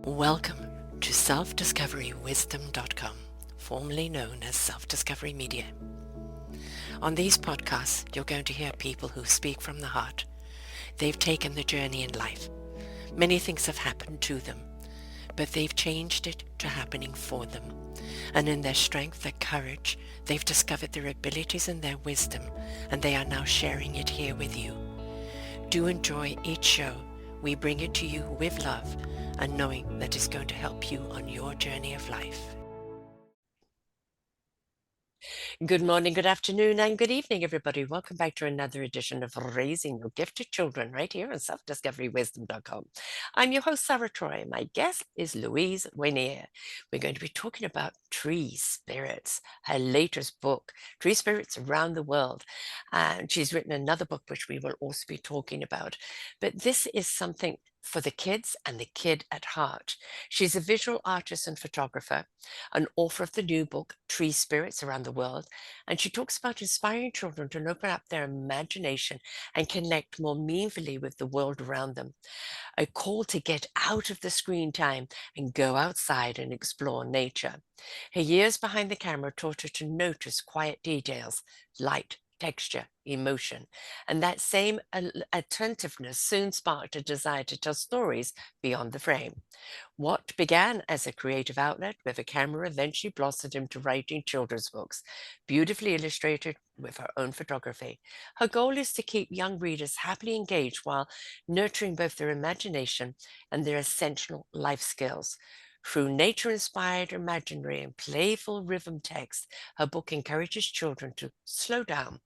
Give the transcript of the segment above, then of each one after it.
Welcome to selfdiscoverywisdom.com, formerly known as Self-Discovery Media. On these podcasts, you're going to hear people who speak from the heart. They've taken the journey in life. Many things have happened to them, but they've changed it to happening for them. And in their strength, their courage, they've discovered their abilities and their wisdom, and they are now sharing it here with you. Do enjoy each show. We bring it to you with love and knowing that it's going to help you on your journey of life. Good morning, good afternoon, and good evening, everybody. Welcome back to another edition of Raising Your Gifted Children right here on selfdiscoverywisdom.com. I'm your host, Sarah Troy. My guest is Louise Wannier. We're going to be talking about tree spirits, her latest book, Tree Spirits Around the World. And she's written another book, which we will also be talking about. But this is something for the kids and the kid at heart. She's a visual artist and photographer, an author of the new book, Tree Spirits Around the World, and she talks about inspiring children to open up their imagination and connect more meaningfully with the world around them. A call to get out of the screen time and go outside and explore nature. Her years behind the camera taught her to notice quiet details, light, texture, emotion. And that same attentiveness soon sparked a desire to tell stories beyond the frame. What began as a creative outlet with a camera eventually blossomed into writing children's books, beautifully illustrated with her own photography. Her goal is to keep young readers happily engaged while nurturing both their imagination and their essential life skills. Through nature-inspired imaginary and playful rhythm text, her book encourages children to slow down,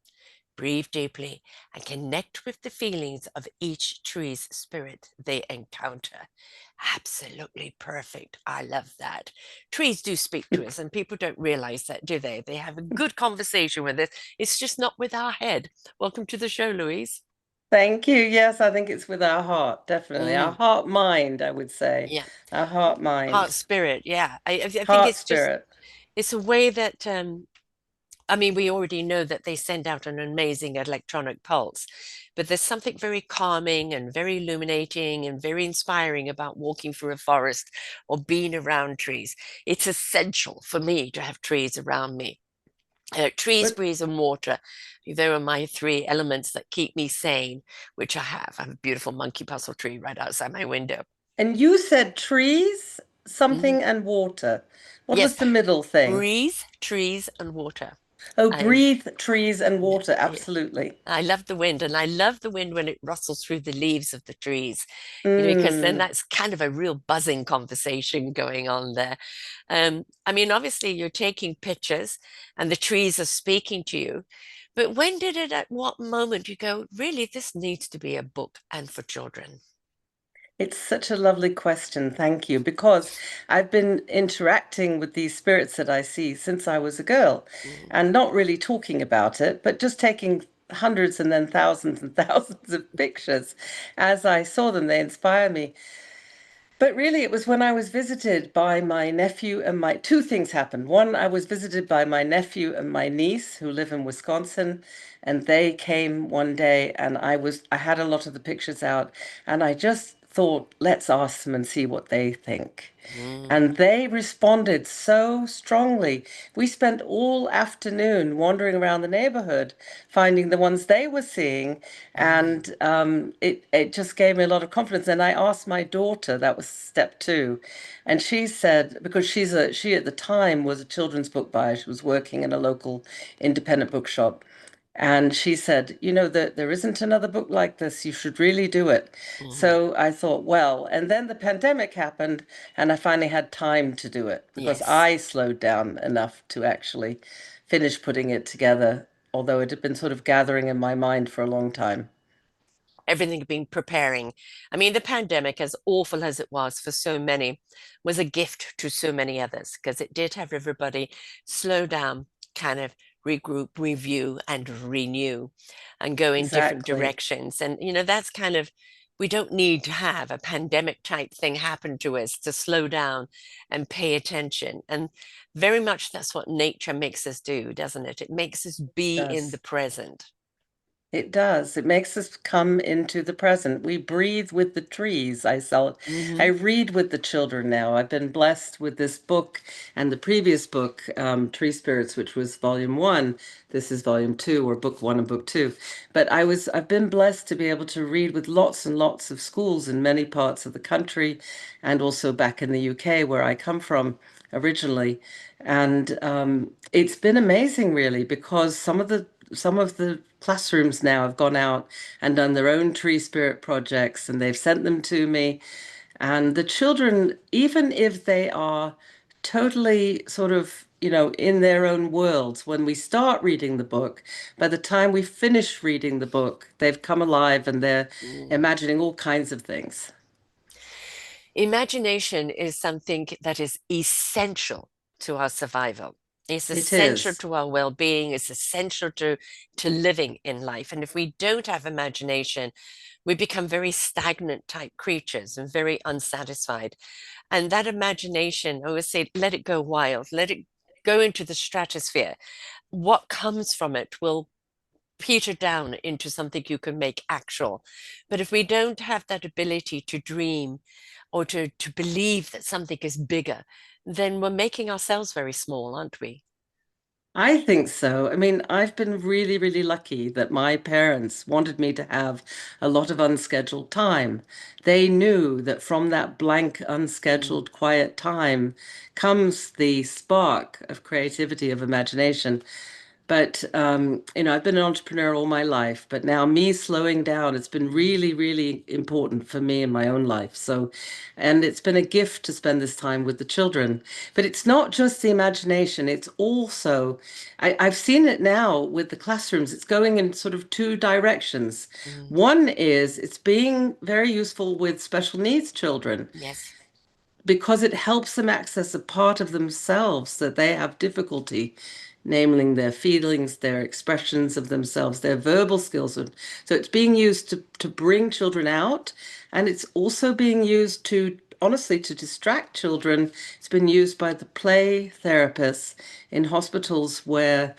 breathe deeply, and connect with the feelings of each tree's spirit they encounter. Absolutely perfect. I love that. Trees do speak to us, and people don't realize that, do they? They have a good conversation with us. It's just not with our head. Welcome to the show, Louise. Thank you. Yes, I think it's with our heart, definitely. Our Mm, heart mind, I would say. yeah. Our heart Heart mind. spirit. Yeah. I think Heart it's just, spirit. it's a way that, I mean, we already know that they send out an amazing electronic pulse, but there's something very calming and very illuminating and very inspiring about walking through a forest or being around trees. It's essential for me to have trees around me. Trees, But breeze, and water. There are my three elements that keep me sane, which I have. I have a beautiful monkey puzzle tree right outside my window. and you said trees, Mhm. something, and water. What Yes, was the middle thing? breeze, trees, and water. Oh, I breathe, trees, and water. yeah. Absolutely. I love the wind, and I love the wind when it rustles through the leaves of the trees, because then Mm. that's kind of a real buzzing conversation going on there. I mean, obviously, you're taking pictures and the trees are speaking to you, but when did it, at what moment you go, really, this needs to be a book and for children? It's such a lovely question. Thank you. Because I've been interacting with these spirits that I see since I was a girl Mm. and not really talking about it, but just taking hundreds and thousands of pictures. As I saw them, they inspire me. But really, it was when I was visited by my nephew and my two things happened. One, I was visited by my nephew and my niece who live in Wisconsin, and they came one day and I had a lot of the pictures out, and I just thought, let's ask them and see what they think. Mm. And they responded so strongly. We spent all afternoon wandering around the neighborhood, finding the ones they were seeing, Mm. and it just gave me a lot of confidence. And I asked my daughter, that was step two, and she said, because she at the time was a children's book buyer, she was working in a local independent bookshop. And she said, you know, that there isn't another book like this. You should really do it. Mm. So I thought, well, and then the pandemic happened, and I finally had time to do it because Yes. I slowed down enough to actually finish putting it together, although it had been sort of gathering in my mind for a long time. Everything had been preparing. I mean, the pandemic, as awful as it was for so many, was a gift to so many others because it did have everybody slow down, kind of regroup, review, and renew and go in different Exactly. directions. And, that's kind of, we don't need to have a pandemic type thing happen to us to slow down and pay attention. And very much that's what nature makes us do, doesn't it? It makes us be in the Does. present. It does. It makes us come into the present. We breathe with the trees. I Hmm. read with the children now. I've been blessed with this book and the previous book, Tree Spirits, which was volume one. This is volume two, or book one and book two. But I've been blessed to be able to read with lots and lots of schools in many parts of the country, and also back in the UK where I come from originally. And it's been amazing, really, because some of the classrooms now have gone out and done their own tree spirit projects, and they've sent them to me. And the children, even if they are totally sort of, in their own worlds, when we start reading the book, by the time we finish reading the book, they've come alive and they're imagining all kinds of things. Imagination is something that is essential to our survival. It's It essential is. to our well-being. It's essential to living in life. And if we don't have imagination, we become very stagnant type creatures and very unsatisfied. And that imagination, I always say, let it go wild, let it go into the stratosphere. What comes from it will peter down into something you can make actual. But if we don't have that ability to dream or to believe that something is bigger, then we're making ourselves very small, aren't we? I think so. I mean, I've been really, really lucky that my parents wanted me to have a lot of unscheduled time. They knew that from that blank, Mm, unscheduled, quiet time comes the spark of creativity, of imagination. But I've been an entrepreneur all my life, but now me slowing down, it's been mm, really, really important for me in my own life. So, and it's been a gift to spend this time with the children. But it's not just the imagination, it's also, I've seen it now with the classrooms, it's going in sort of two directions. mm. One is it's being very useful with special needs children Yes. because it helps them access a part of themselves that they have difficulty naming, their feelings, their expressions of themselves, their verbal skills. So it's being used to bring children out, and it's also being used to, honestly, to distract children. It's been used by the play therapists in hospitals where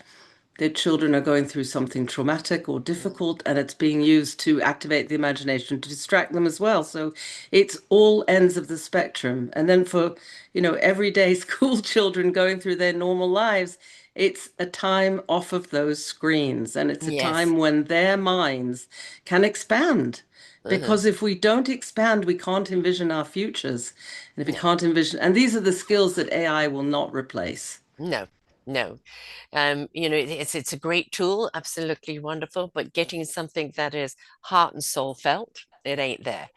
their children are going through something traumatic or Mm. difficult, and it's being used to activate the imagination to distract them as well. So it's all ends of the spectrum. And then for, everyday school children going through their normal lives, it's a time off of those screens, and it's a Yes. time when their minds can expand. Hmm. Because if we don't expand, we can't envision our futures. And if we No, can't envision, and these are the skills that AI will not replace. no, no. It's a great tool, absolutely wonderful, but getting something that is heart and soul felt, it ain't there.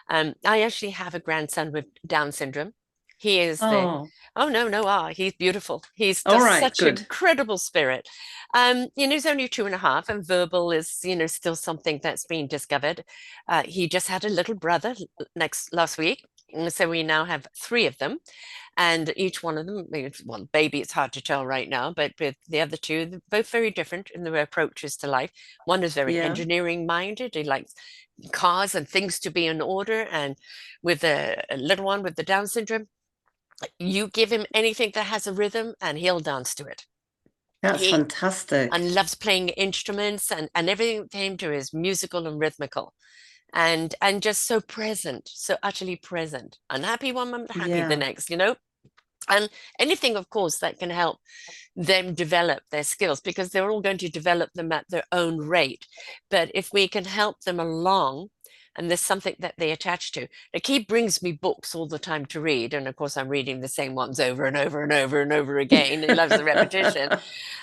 I actually have a grandson with Down syndrome. He is the, Oh, oh no, no, he's beautiful. He's all just right, such good. incredible spirit. He's only 2.5, and verbal is, still something that's being discovered. He just had a little brother last week. So we now have three of them, and each one of them, well, baby, it's hard to tell right now, but with the other two, they're both very different in their approaches to life. One is very Yeah. engineering minded. He likes cars and things to be in order. And with a little one with the Down syndrome, you give him anything that has a rhythm and he'll dance to it. That's He fantastic. and loves playing instruments, and everything to him to is musical and rhythmical, and just so present, so utterly present. Unhappy one moment, happy the Yeah, next, and anything, of course, that can help them develop their skills, because they're all going to develop them at their own rate. But if we can help them along, and there's something that they attach to, like he brings me books all the time to read, and of course I'm reading the same ones over and over and over and over again. He loves the repetition.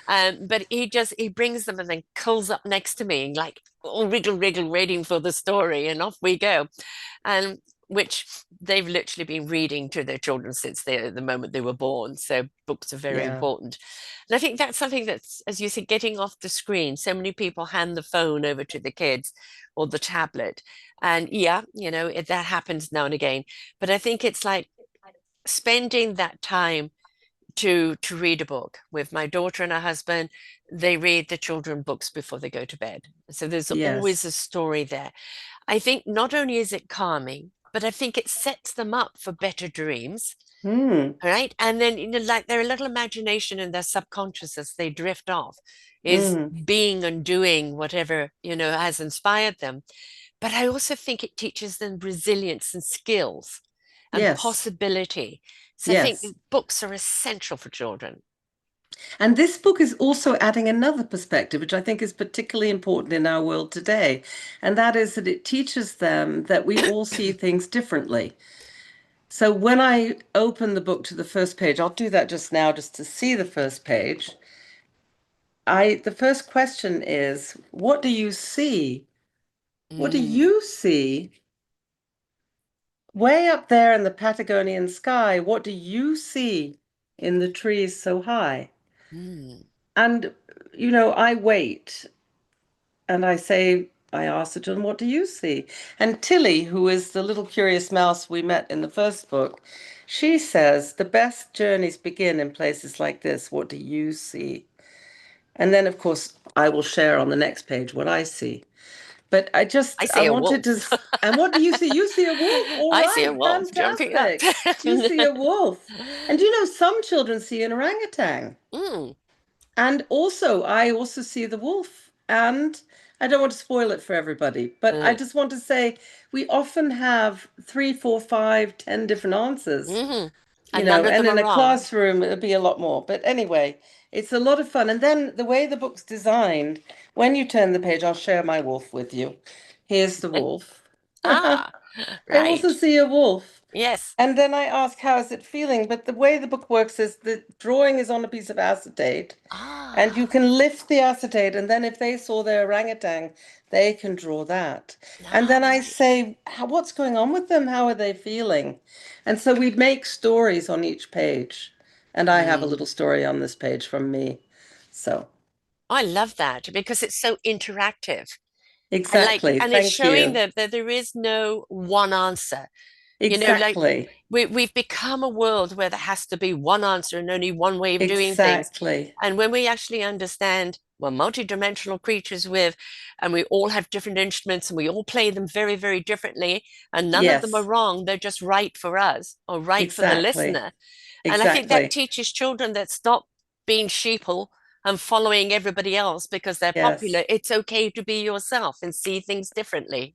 But he brings them and then curls up next to me, like all wriggle wriggle, waiting for the story, and off we go. And which they've literally been reading to their children since the moment they were born. So books are very yeah, important. And I think that's something that's, as you said, getting off the screen. So many people hand the phone over to the kids or the tablet. And yeah, that happens now and again. But I think it's like spending that time to read a book. With my daughter and her husband, they read the children books before they go to bed. So there's always yes, a story there. I think not only is it calming, but I think it sets them up for better dreams. Mm, All right. And then, like their little imagination and their subconscious as they drift off is mm. being and doing whatever, has inspired them. But I also think it teaches them resilience and skills and Yes, possibility. So I think yes. books are essential for children. And this book is also adding another perspective, which I think is particularly important in our world today. And that is that it teaches them that we all see things differently. So when I open the book to the first page, I'll do that just now just to see the first page. The first question is, what do you see? What do Mm, you see? Way up there in the Patagonian sky, what do you see in the trees so high? mm, And, I wait and I ask the children, what do you see? And Tilly, who is the little curious mouse we met in the first book, she says, the best journeys begin in places like this. What do you see? And then, of course, I will share on the next page what I see. But I I see a wanted to, wolf. and what do you see? You see a wolf. All I see a right, wolf jumping up. fantastic. You see a wolf. And some children see an orangutan. Mm, And also, I also see the wolf. And I don't want to spoil it for everybody, but I uh, just want to say we often have three, four, five, 10 different answers, mhm. And none of and them are in a wrong. classroom, it'll be a lot more. But anyway, it's a lot of fun. And then the way the book's designed, when you turn the page, I'll share my wolf with you. Here's the wolf. Ah, They also right. see a wolf. Yes. And then I ask, how is it feeling? But the way the book works is the drawing is on a piece of acetate, and you Ah, can lift the acetate. And then if they saw their orangutan, they can draw that. And ah, then I right. say, what's going on with them? How are they feeling? And so we make stories on each page. And I have a Mm. little story on this page from me. So, I love that because it's so interactive. exactly. And it's Thank showing you. that there is no one answer. Like Exactly. we've become a world where there has to be one answer and only one way of doing things. Exactly. And when we actually understand we're multidimensional creatures and we all have different instruments and we all play them very, very differently, and none of them are Yes, wrong, they're just right for us or right for the exactly. listener. And I think that Exactly. teaches children that stop being sheeple and following everybody else because they're Yes. popular. It's okay to be yourself and see things differently.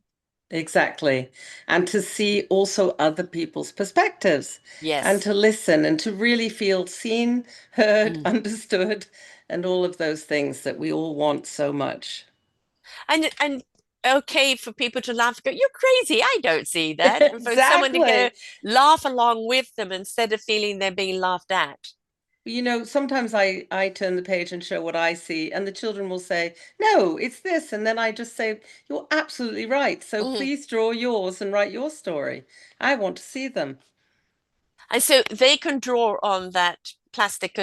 Exactly. And to see also other people's perspectives and Yes. to listen and to really feel seen, heard, Mm. understood, and all of those things that we all want so much. And okay for people to laugh, go, you're crazy. I don't see that. And for someone to go Exactly. laugh along with them instead of feeling they're being laughed at. Sometimes I turn the page and show what I see, and the children will say, no, it's this. And then I just say, you're absolutely right. So Mhm. please draw yours and write your story. I want to see them. And so they can draw on that plastic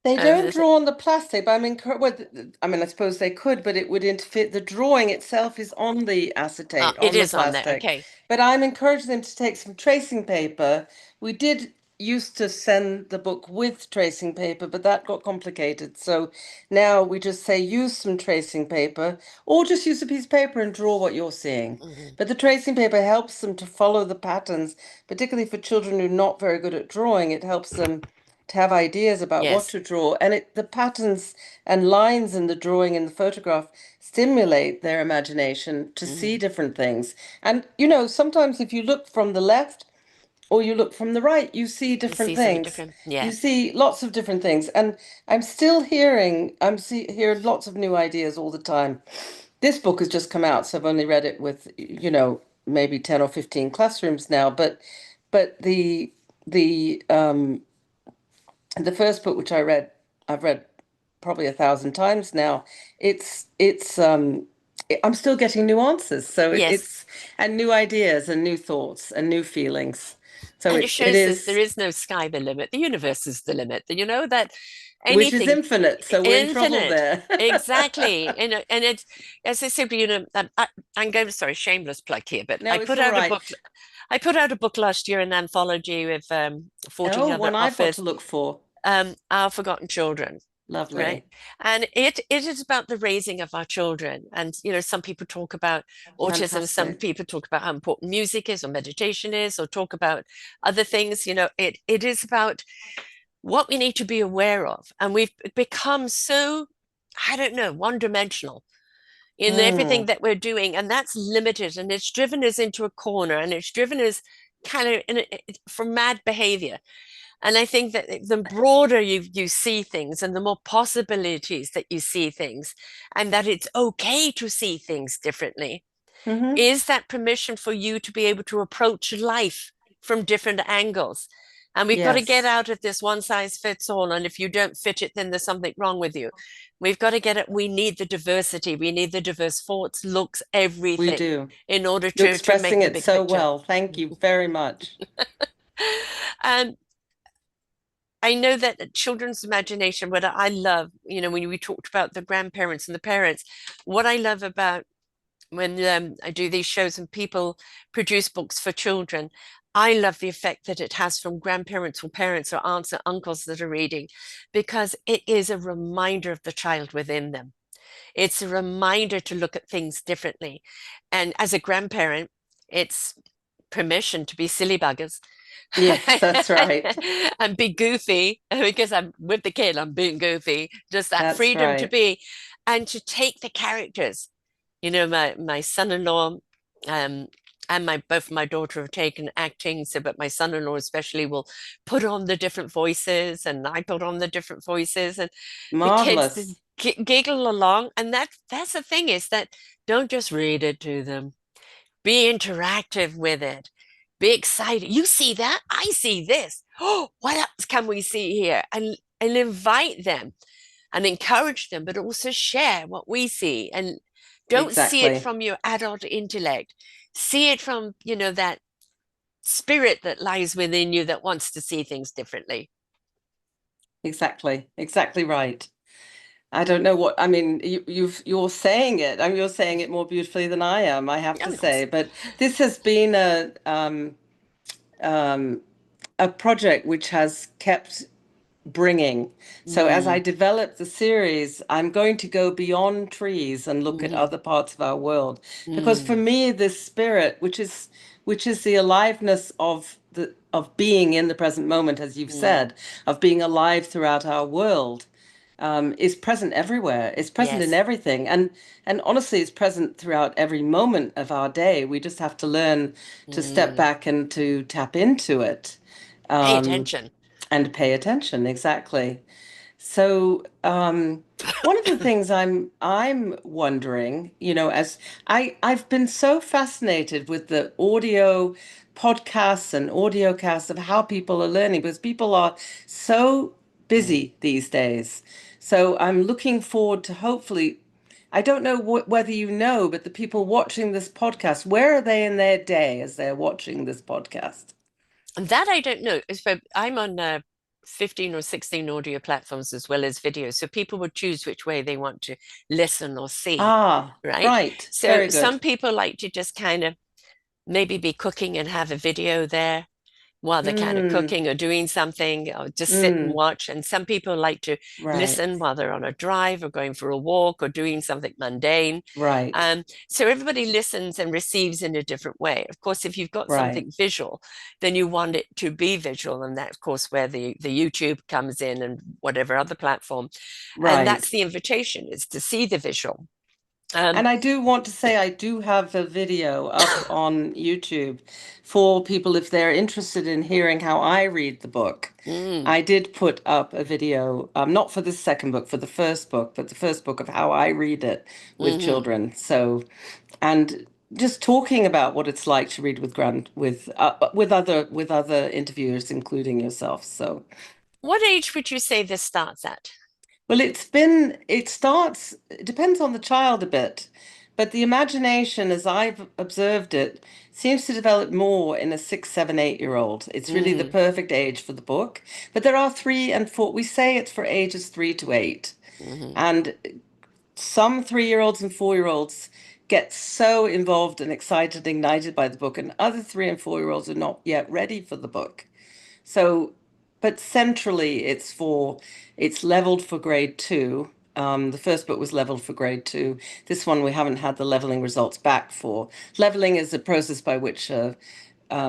They over don't the draw on the plastic, but I mean, I suppose they could, but it would interfere. The drawing itself is on the acetate, it on the is on there. plastic. Okay. But I'm encouraging them to take some tracing paper. We did used to send the book with tracing paper, but that got complicated. So now we just say use some tracing paper, or just use a piece of paper and draw what you're seeing. Mhm. But the tracing paper helps them to follow the patterns, particularly for children who are not very good at drawing. It helps them to have ideas about what Yes. to draw. And the patterns and lines in the drawing in the photograph stimulate their imagination to see Mhm. different things. And, sometimes if you look from the left or you look from the right, you see You different see something things. different. You Yeah. see lots of different things. And hear lots of new ideas all the time. This book has just come out, so I've only read it with, maybe 10 or 15 classrooms now, but the first book which I've read probably 1,000 times now. I'm still getting new answers. So Yes. it's and new ideas and new thoughts and new feelings. So And it it shows that there is, is no sky the limit. The universe is the limit. You know that which is anything infinite. So we're in trouble infinite. there. Exactly. And it's as I said, I'm going to sorry, shameless plug here, but No, it's all right. I put out a book last year, an anthology with 14 Oh, other one I've got to authors, look for. Our Forgotten Children. Right. Lovely. And it is about the raising of our children. And, some people talk about autism, some Fantastic. people talk about how important music is or meditation is, or talk about other things. It is about what we need to be aware of. And we've become so, I don't know, one-dimensional in everything Mm. that we're doing. And that's limited. And it's driven us into a corner and it's driven us kind of for mad behavior. And I think that the broader you see things and the more possibilities that you see things, and that it's okay to see things differently, Hmm. is that permission for you to be able to approach life from different angles. And we've got to get Yes, out of this one size fits all. And if you don't fit it, then there's something wrong with you. We've got to get it. We need the diversity. We need the diverse thoughts, looks, we everything do. in order You're to make expressing the it big so picture. well. Thank you very much. And I know that children's imagination, what I love, when we talked about the grandparents and the parents, what I love about when I do these shows and people produce books for children, I love the effect that it has from grandparents or parents or aunts or uncles that are reading, because it is a reminder of the child within them. It's a reminder to look at things differently. And as a grandparent, it's permission to be silly buggers Yes, that's right. and be goofy because I'm with the kid, I'm being goofy, just that That's freedom to right. be and to take the characters. My son-in-law um and my both my daughter have taken acting, so but my son-in-law especially will put on the different voices and I put on the different voices and the kids Marvelous. giggle along. And that's the thing, is that don't just read it to them, be interactive with it. Be excited. You see that? I see this. Oh, what else can we see here? And invite them and encourage them, but also share what we see. And don't see it Exactly. from your adult intellect. See it from, that spirit that lies within you that wants to see things differently. Exactly. Exactly right. I don't know what I mean. You're saying it. I mean, you're saying it more beautifully than I am, I have to Oh, say. nice. But this has been um, a project which has kept bringing. So as I Mm, develop the series, I'm going to go beyond trees and look at mm, other parts of our world. Because for mm, me, this spirit, which is the aliveness of being in the present moment, as you've mm. said, of being alive throughout our world, is present everywhere. It's present in Yes. everything, and honestly, it's present throughout every moment of our day. We just have to learn to step Mm. back and to tap into it, Pay um, attention. and pay attention. Exactly. So, one of the things I'm wondering, as I've been so fascinated with the audio podcasts and audio casts of how people are learning, because people are so Mm. busy these days. So I'm looking forward to hopefully, I don't know whether you know, but the people watching this podcast, where are they in their day as they're watching this podcast? And that I don't know. So I'm on 15 or 16 audio platforms as well as video. So people would choose which way they want to listen or see, Ah, right? right. So Very good. some people like to just kind of maybe be cooking and have a video there while they're kind of Mm, cooking or doing something, or just sit and mm. watch. And some people like to Right, listen while they're on a drive or going for a walk or doing something mundane. right, So everybody listens and receives in a different way. Of course, if you've got right, something visual, then you want it to be visual. And that's, of course, where the YouTube comes in and whatever other platform. And that's right. the invitation, is to see the visual. Um, And I do want to say I do have a video up on YouTube for people if they're interested in hearing how I read the book. mm, I did put up a video, not for the second book, for the first book, but the first book of how I read it with mhm. children. So, and just talking about what it's like to read with other interviewers, including yourself. So. What age would you say this starts at? Well, it depends on the child a bit, but the imagination, as I've observed it, seems to develop more in a 6, 7, 8-year-old. It's really the Mm, perfect age for the book. But there are 3 and 4, we say it's for ages 3 to 8. mhm. And some 3-year-olds and 4-year-olds get so involved and excited, ignited by the book, and other 3 and 4-year-olds are not yet ready for the book. So but centrally it's leveled for grade two. The first book was leveled for grade two. This one we haven't had the leveling results back for. Leveling is a process by which an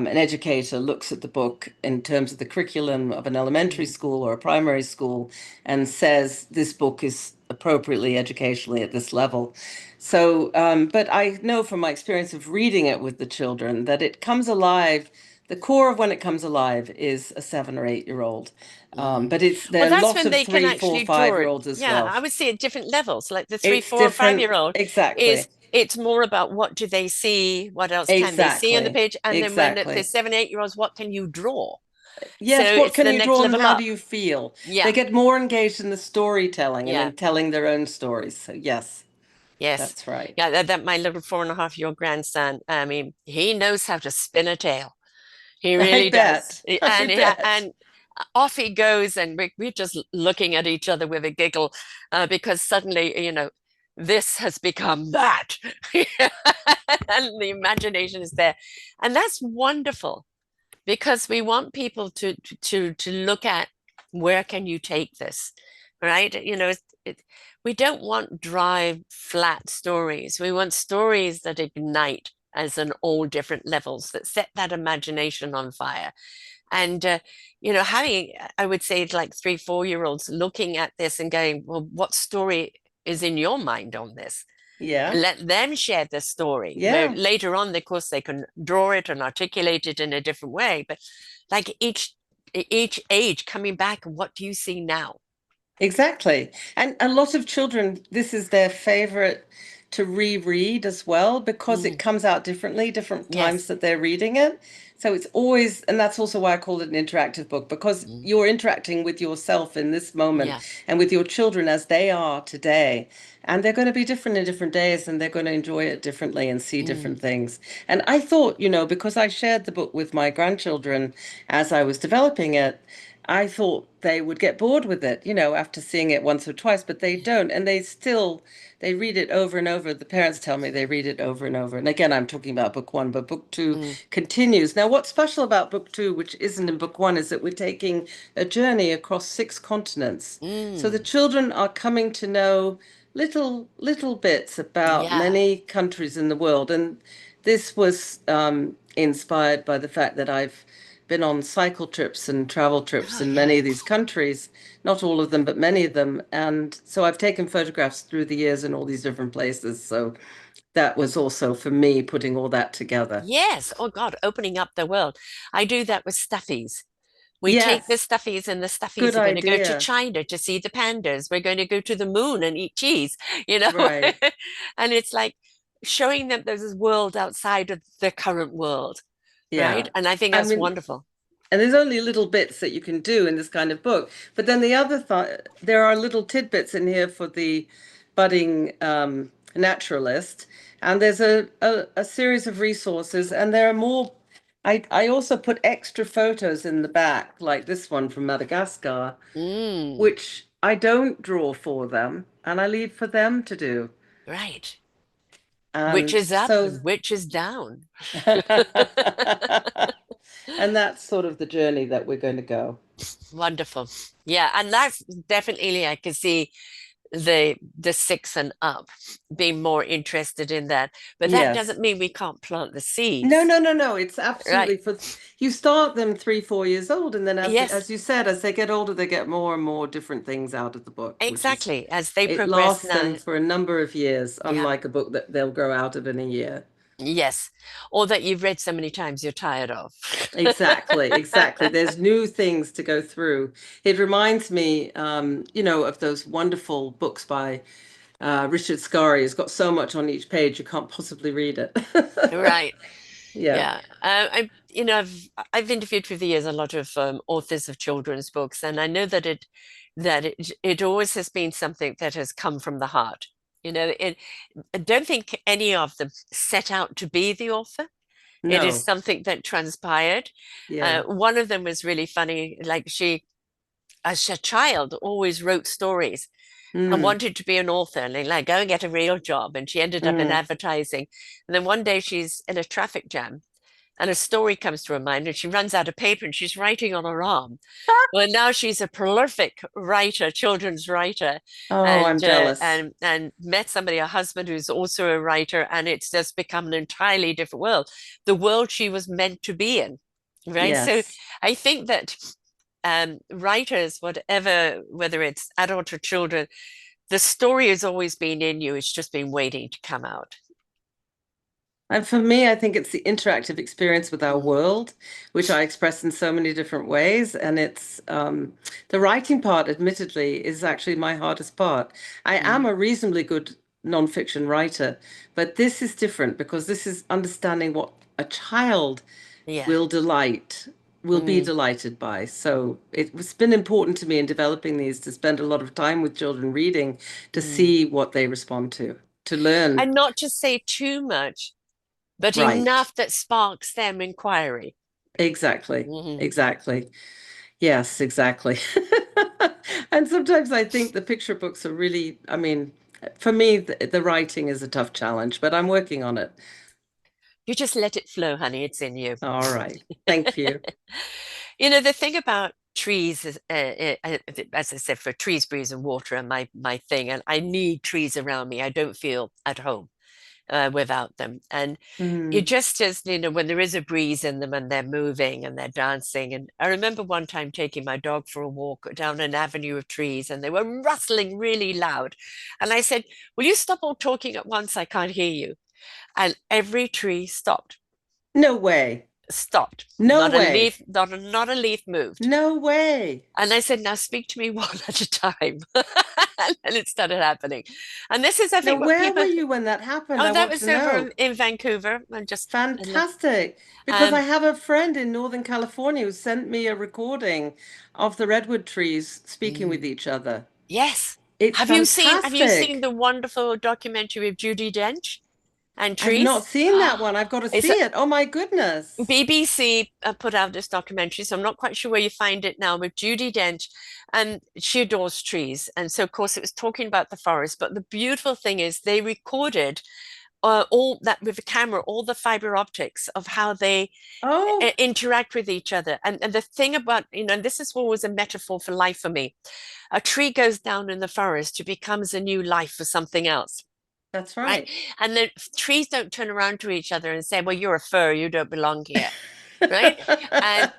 educator looks at the book in terms of the curriculum of an elementary Mm, school or a primary school and says this book is appropriately educationally at this level. So, but I know from my experience of reading it with the children that it comes alive. The core of when it comes alive is a 7 or 8 year old. mm. But Well, there are that's lots when of they can 3, 4, actually five draw year it. olds as Yeah, well. I would say at different levels. Like the three, It's 4, 5 different. year old is Exactly. it's more about what do they see, what else can they see on the Exactly. page, and then when the Exactly. 7, 8 year olds, what can you draw? So Yes, what it's can the you next draw and level how do up. you feel? Yeah, They get more engaged in the storytelling and yeah. in telling their own stories. So, yes, Yes. that's right. Yeah, that my little 4.5 year old grandson, I mean, he knows how to spin a tale. He I really does. bet. I bet. And off he goes, and we're just looking at each other with a giggle because suddenly, this has become that. And the imagination is there. And that's wonderful because we want people to look at where can you take this, right? We don't want dry, flat stories. We want stories that ignite as on all different levels that set that imagination on fire. And having, I would say, like 3, 4 year olds looking at this and going, well, what story is in your mind on this? And Yeah. let them share the story. Where Yeah. later on, of course, they can draw it and articulate it in a different way. But like each age coming back, what do you see now? Exactly. And a lot of children, this is their favorite to reread as well because it Mm, comes out differently, different times yes. that they're reading it. So it's always, and that's also why I call it an interactive book because Mm, you're interacting with yourself in this moment yeah. and with your children as they are today. And they're going to be different in different days and they're going to enjoy it differently and see Mm, different things. And I thought, because I shared the book with my grandchildren as I was developing it, I thought they would get bored with it, after seeing it once or twice, but they don't. And they read it over and over. The parents tell me they read it over and over. And again, I'm talking about book one, but book two mm, continues. Now, what's special about book two, which isn't in book one, is that we're taking a journey across 6 continents. So the mm. children are coming to know little bits about Yeah. many countries in the world. And this was inspired by the fact that I've been on cycle trips and travel trips Oh, in yeah. many of these countries, not all of them, but many of them. And so I've taken photographs through the years in all these different places. So that was also for me putting all that together. Yes. Oh God, opening up the world. I do that with stuffies. We take the Yes, stuffies, and the good stuffies are going to go to idea. China to see the pandas. We're going to go to the moon and eat cheese, you know? Right. And it's like showing them there's this world outside of the current world, right? Yeah. And I think I that's mean, wonderful. and there's only little bits that you can do in this kind of book. But then the other th there are little tidbits in here for the budding naturalist. And there's a series of resources, and there are more. I also put extra photos in the back, like this one from Madagascar, Mm, which I don't draw for them, and I leave for them to do. right. Which And is up so, and which is down. and that's sort of the journey that we're going to go. Wonderful. Yeah, and that's definitely I can see the six and up being more interested in that. But that Yes. doesn't mean we can't plant the No, seeds, no, no, no. It's right? absolutely for you start them 3, 4 years old, and then Yes, as you said, as they get older, they get more and more different things out of the book, which is exactly. As they it progress lasts them now, for a number of years, yeah, unlike a book that they'll grow out of in a year. yes. Or that you've read so many times you're tired of. Exactly, exactly. There's new things to go through. It reminds me, of those wonderful books by Richard Scarry. He's got so much on each page you can't possibly read it. Right. Yeah. Yeah. I've interviewed through the years a lot of authors of children's books, and I know that it always has been something that has come from the heart. I don't think any of them set out to be the author. It is No. something that transpired. Yeah. One of them was really funny. Like she, as a child, always wrote stories and Mm, wanted to be an author and like go and get a real job. And she ended up in mm, advertising. And then one day she's in a traffic jam, and a story comes to her mind and she runs out of paper and she's writing on her arm. Well, now she's a prolific writer, children's writer, Oh, I'm jealous. and met somebody, a husband who's also a writer, and it's just become an entirely different world, the world she was meant to be in, right? So Yes. I think that writers, whatever, whether it's adult or children, the story has always been in you. It's just been waiting to come out. And for me, I think it's the interactive experience with our Mm, world, which I express in so many different ways. And it's the writing part, admittedly, is actually my hardest part. I am mm, a reasonably good nonfiction writer, but this is different because this is understanding what a child yeah. will delight, will be Mm, delighted by. So it's been important to me in developing these to spend a lot of time with children reading to mm. see what they respond to learn. And not to say too much, but Right. enough that sparks them inquiry. Exactly. Mhm. Exactly. Yes, exactly. And sometimes I think the picture books are really, I mean, for me, the writing is a tough challenge, but I'm working on it. You just let it flow, honey. It's in you. All right. Thank you. You know, the thing about trees is, as I said, for trees, breeze, and water are my thing, and I need trees around me. I don't feel at home without them. And it Mm. just as, when there is a breeze in them and they're moving and they're dancing. And I remember one time taking my dog for a walk down an avenue of trees and they were rustling really loud. And I said, will you stop all talking at once? I can't hear you. And every tree stopped, No way. stopped. No way. Not a leaf moved. No way. And I said, now speak to me one at a time. And it started happening. And this is, I Now, think, what where were people, you when that happened? oh, I that want was to over know. in Vancouver. And just, Fantastic. Because I um, have a friend in Northern California who sent me a recording of the redwood trees speaking with mm. each other. Yes. It's Have you seen fantastic. the wonderful documentary of Judy Dench and I've not trees? seen that one. I've got to It's a see it. Oh my goodness. BBC put out this documentary, so I'm not quite sure where you find it now, with Judy Dench, and she adores trees. And so, of course, it was talking about the forest. But the beautiful thing is they recorded all that with the camera, all the fiber optics of how they Oh, interact with each other. And the thing about, and this is always a metaphor for life for me. A tree goes down in the forest, it becomes a new life for something else. that's Right. right. And the trees don't turn around to each other and say, well, you're a fir, you don't belong here. Right.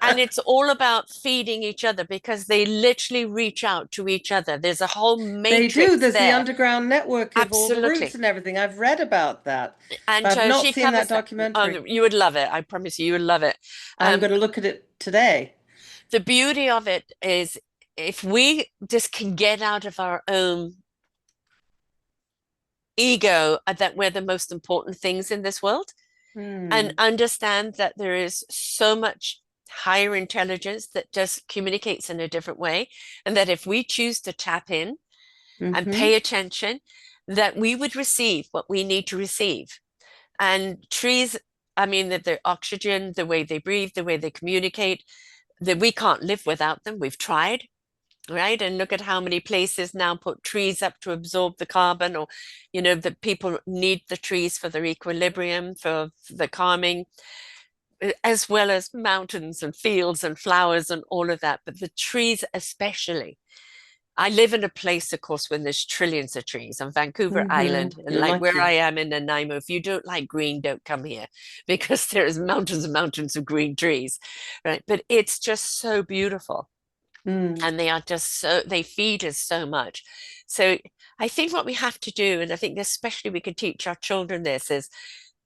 And it's all about feeding each other because they literally reach out to each other. There's a whole They do. matrix There's the there. underground network of all the roots Absolutely. and everything. I've read about that, but And I've not she seen that covers that. documentary. Oh, you would love it. I promise you would love it. I'm Um, going to look at it today. the beauty of it is if we just can get out of our own ego that we're the most important things in this world and Hmm. understand that there is so much higher intelligence that just communicates in a different way. And that if we choose to tap in and Mm-hmm. pay attention, that we would receive what we need to receive. And trees, I mean, that their oxygen, the way they breathe, the way they communicate, that we can't live without them. We've tried, right? And look at how many places now put trees up to absorb the carbon, or, that people need the trees for their equilibrium, for the calming, as well as mountains and fields and flowers and all of that. But the trees, especially. I live in a place, of course, when there's trillions of trees on Vancouver Island, Mm-hmm. and You're like where I lucky. am in Nanaimo. If you don't like green, don't come here because there's mountains and mountains of green trees, right? But it's just so beautiful, Mm. and they are just they feed us so much. So I think what we have to do, and I think especially we can teach our children this, is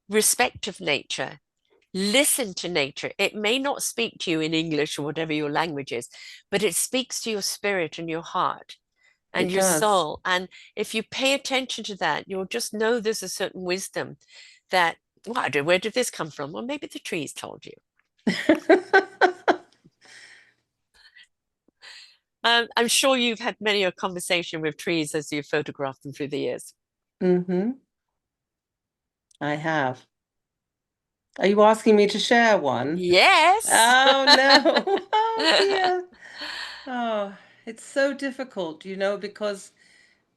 respect of nature. Listen to nature. It may not speak to you in English or whatever your language is, but it speaks to your spirit and your heart and It your does. soul. And if you pay attention to that, you'll just know there's a certain wisdom that, where did this come from? Well, maybe the trees told you. I'm sure you've had many a conversation with trees as you've photographed them through the years. Mm-hmm. I have. Are you asking me to share one? Yes. Oh no. Oh dear. Oh, it's so difficult, because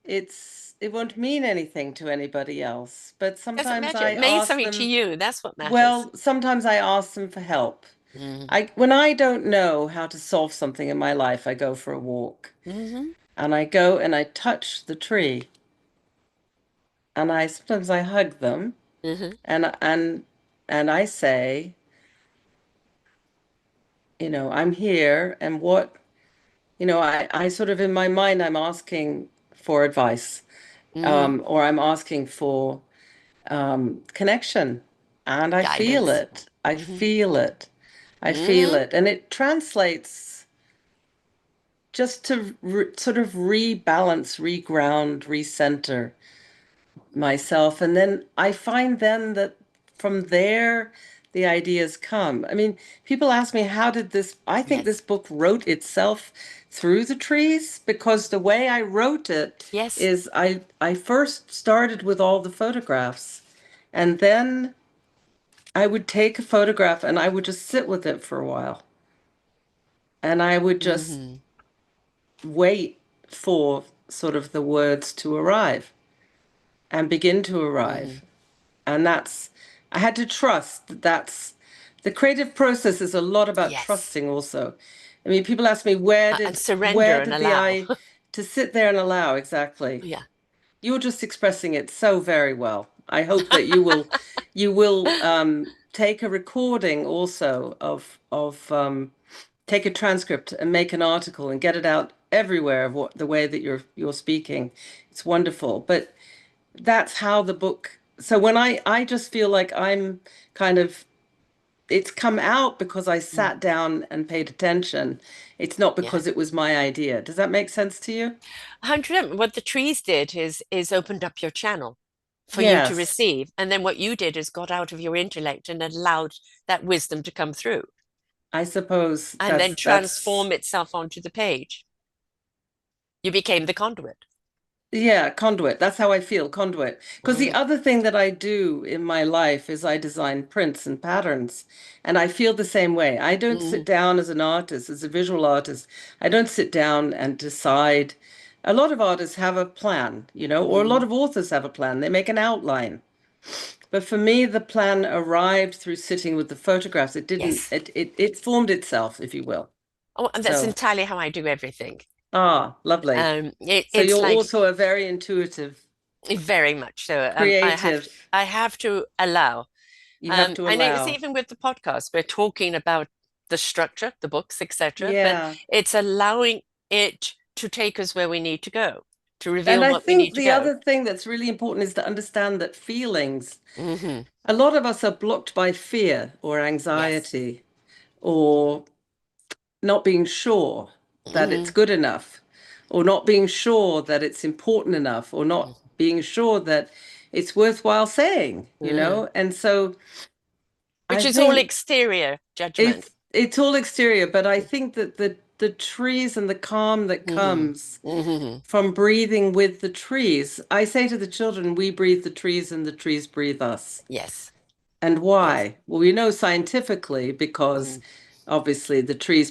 it won't mean anything to anybody else. But Doesn't sometimes matter. I It means ask something to them, you. That's what matters. sometimes I ask them for help. Mm. When I don't know how to solve something in my life, I go for a walk Hmm. and I go and I touch the tree and I sometimes I hug them Hmm. and I say, I'm here and I sort of in my mind I'm asking for advice, Hmm. or I'm asking for connection, and I feel Guidance. it. I Hmm. feel it. I feel Hmm. it, and it translates just to sort of rebalance, reground, recenter myself. And then I find then that from there, the ideas come. I mean, people ask me, how did this, I think Yes. this book wrote itself through the trees because the way I wrote it Yes. is I first started with all the photographs and then I would take a photograph and I would just sit with it for a while and I would just Hmm. wait for sort of the words to arrive and begin to Hmm. arrive. And I had to trust that the creative process is a lot about Yes. trusting also. I mean, people ask me And where surrender and did the allow. I to sit there and allow exactly. Yeah. You're just expressing it so very well. I hope that you will take a recording also of take a transcript and make an article and get it out everywhere of what the way that you're speaking. It's wonderful. But that's how the book. So when I just feel like I'm kind of it's come out because I Mm. sat down and paid attention. It's not Yeah. because it was my idea. Does that make sense to you? 100%. What the trees did is opened up your channel for you to Yes. receive. And then what you did is got out of your intellect and allowed that wisdom to come through I suppose and then that's transform itself onto the page. You became the conduit. yeah, conduit. That's how I feel, conduit. Because the Mm. other thing that I do in my life is I design prints and patterns, and I feel the same way. I don't sit Mm. down as an artist, as a visual artist. I don't sit down and decide. A lot of artists have a plan, or a lot Mm. of authors have a plan. They make an outline. But for me, the plan arrived through sitting with the photographs. It didn't, Yes. it formed itself, if you will. Oh, and that's So, entirely how I do everything. lovely. So It's you're like also a very intuitive, very much so. creative. I have to allow. You have to And it's allow. even with the podcast, we're talking about the structure, the books, etc. But Yeah. it's allowing it to take us where we need to go, to And reveal I what we need think to the go. other thing that's really important is to understand that feelings, Hmm. a lot of us are blocked by fear or Yes. anxiety or not being sure that it's Hmm. good enough or not being sure that it's important enough or not being sure that it's worthwhile saying, Hmm. And so I Which is all think exterior judgment. it's all exterior, but I think that the trees and the calm that Hmm. comes Hmm. from breathing with the trees. I say to the children, we breathe the trees and the trees breathe us. Yes. And Yes. why? Well, we know scientifically because obviously the trees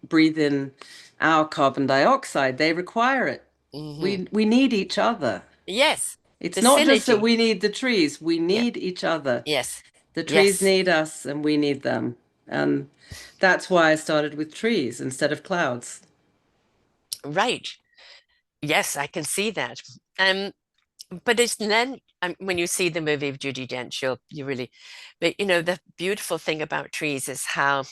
breathe in our carbon dioxide. They require it. Hmm. We need each other. Yes. It's The not just that synergy. we need the trees, we Yeah. need each other. Yes. The trees Yes. need us and we need them. And that's why I started with trees instead of clouds. Right. Yes, I can see that. But it's then when you see the movie of Judi Dench, you really, but the beautiful thing about trees is how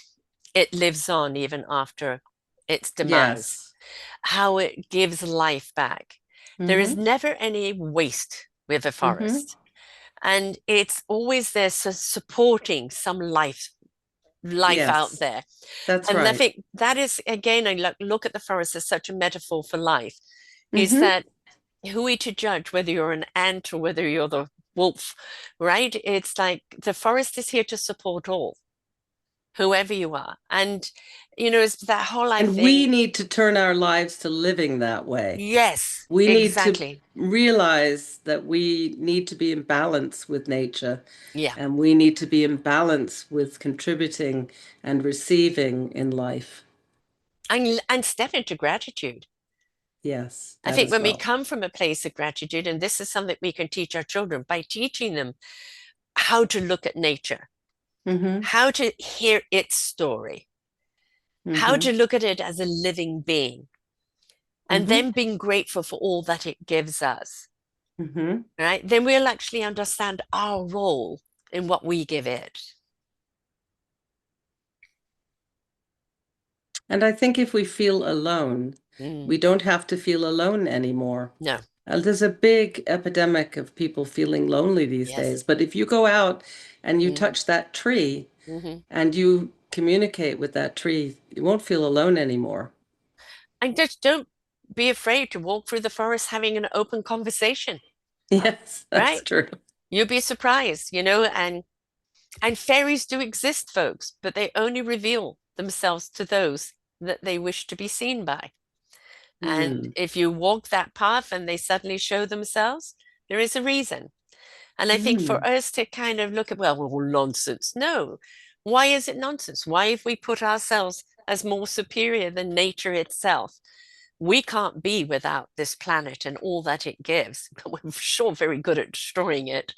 it lives on even after its demise, Yes. how it gives life back. There is Mm-hmm. never any waste with a Mm-hmm. forest, and it's always there supporting some life out Yes. there. That's And I right. think that is again, I look at the forest as such a metaphor for life. Is Mm-hmm. that who are we to judge whether you're an ant or whether you're the wolf, right? It's like the forest is here to support all, whoever you are. And, it's that whole life And we thing. need to turn our lives to living that way. Yes, We need to exactly. realize that we need to be in balance with nature Yeah. and we need to be in balance with contributing and receiving in life. And step into gratitude. Yes, I that think as when we well. come from a place of gratitude, and this is something we can teach our children by teaching them how to look at nature, Mm-hmm. how to hear its story, how Mm-hmm. to look at it as a living being, and Mm-hmm. then being grateful for all that it gives us, Mm-hmm. right? Then we'll actually understand our role in what we give it. And I think if we feel alone, Mm, we don't have to feel alone anymore. no, There's a big epidemic of people feeling lonely these yes. days. But if you go out and you Mm, touch that tree hmm and you communicate with that tree, you won't feel alone anymore. And just don't be afraid to walk through the forest having an open conversation, Yes, that's right? true. You'll be surprised, and fairies do exist, folks, but they only reveal themselves to those that they wish to be seen by. And Hmm. if you walk that path and they suddenly show themselves, there is a reason. And I think for Hmm. us to kind of look at, well, nonsense. No. Why is it nonsense? Why have we put ourselves as more superior than nature itself? We can't be without this planet and all that it gives, but we're sure very good at destroying it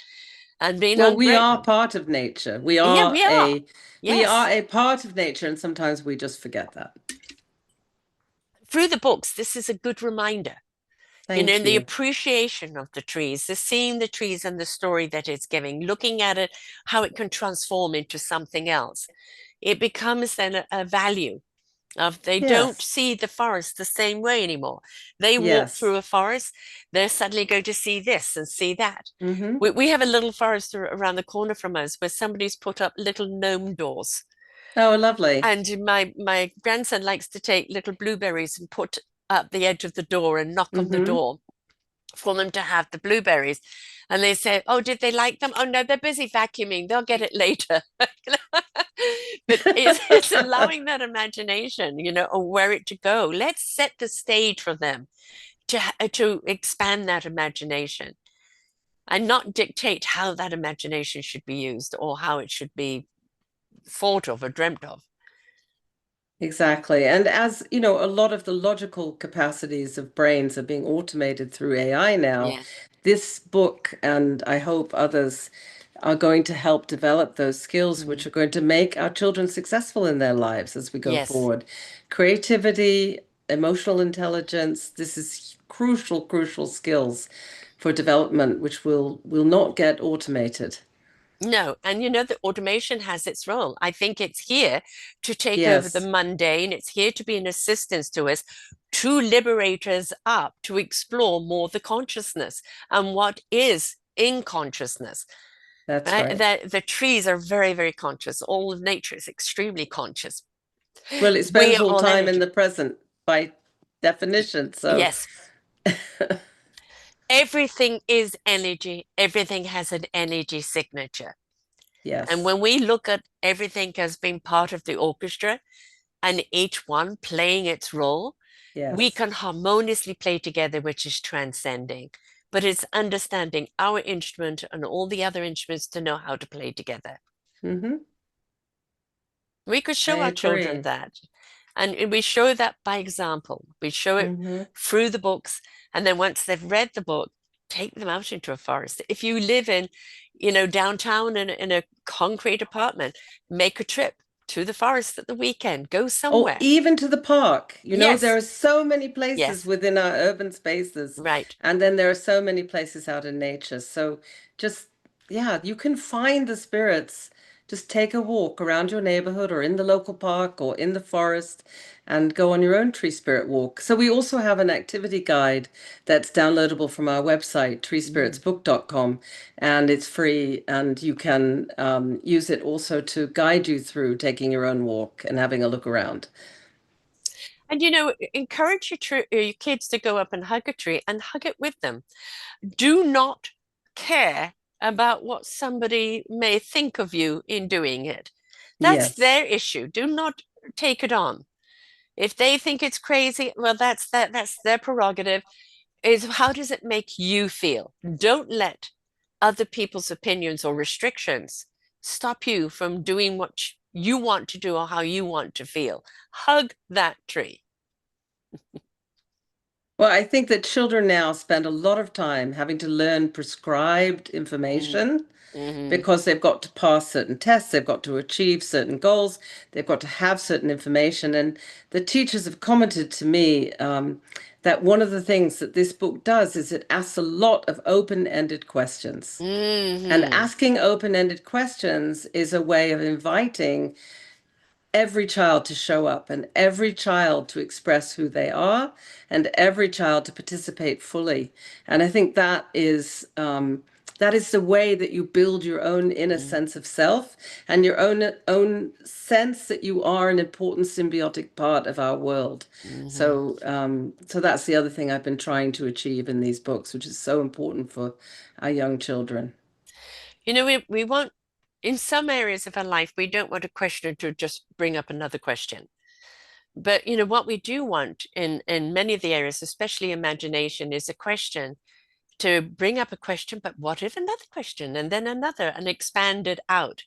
and being Well, we are ungrateful. part of nature. Yeah, we are. We are Yes. a part of nature, and sometimes we just forget that. Through the books, this is a good reminder. Thank The you. appreciation of the trees, the seeing the trees and the story that it's giving, looking at it, how it can transform into something else. It becomes then a value of they don't Yes. see the forest the same way anymore. They walk Yes. through a forest, they're suddenly going to see this and see that. Mm-hmm. We have a little forest around the corner from us where somebody's put up little gnome doors. Oh, lovely. And my grandson likes to take little blueberries and put up the edge of the door and knock on the Mm-hmm. door for them to have the blueberries. And they say, "Oh, did they like them? Oh, no, they're busy vacuuming. They'll get it later." But it's allowing that imagination, or where it to go. Let's set the stage for them to expand that imagination and not dictate how that imagination should be used or how it should be thought of or dreamt of. Exactly. And as you know, a lot of the logical capacities of brains are being automated through AI now. Yes. This book, and I hope others, are going to help develop those skills which Mm. are going to make our children successful in their lives as we go Yes. forward. Creativity, emotional intelligence, this is crucial, crucial skills for development, which will not get automated. No, and the automation has its role. I think it's here to take over the Yes, mundane. It's here to be an assistance to us, to liberate us up, to explore more the consciousness and what is in consciousness. that's Right? right. The trees are very, very conscious. All of nature is extremely conscious. Well, it We spends are all all time in energy. the present by definition. So, Yes, everything is energy. Everything has an energy signature. And yes, when we look at everything as being part of the orchestra and each one playing its role, we yes. can harmoniously play together, which is transcending. But it's understanding our instrument and all the other instruments to know how to play together. Hmm. We could I show our children agree. that. And we show that by example. We show it Hmm. through the books. And then once they've read the book, take them out into a forest. If you live in, downtown in a concrete apartment, make a trip to the forest at the weekend. Go Oh, somewhere. even to the park. You know, there Yes, are so many places yes, within our urban spaces, right. and then there are so many places out in nature. So just, yeah, you can find the spirits. Just take a walk around your neighborhood or in the local park or in the forest and go on your own tree spirit walk. So we also have an activity guide that's downloadable from our website, Mm. treespiritsbook.com, and it's free. And you can use it also to guide you through taking your own walk and having a look around. And encourage your kids to go up and hug a tree and hug it with them. Do not care about what somebody may think of you in doing it. That's Yes. their issue. Do not take it on. If they think it's crazy, well, that's their prerogative. Is how does it make you feel? Don't let other people's opinions or restrictions stop you from doing what you want to do or how you want to feel. Hug that tree. Well, I think that children now spend a lot of time having to learn prescribed Mm. information Hmm. because they've got to pass certain tests, they've got to achieve certain goals, they've got to have certain information. And the teachers have commented to me that one of the things that this book does is it asks a lot of open-ended questions. And Hmm. asking open-ended questions is a way of inviting every child to show up and every child to express who they are and every child to participate fully. And I think that is the way that you build your own inner sense of self and your own sense that you are an important symbiotic part of our world. Hmm. So that's the other thing I've been trying to achieve in these books, which is so important for our young children. We want, in some areas of our life, we don't want a questioner to just bring up another question. But what we do want in many of the areas, especially imagination, is a question to bring up a question, but what if another question and then another and expand it out?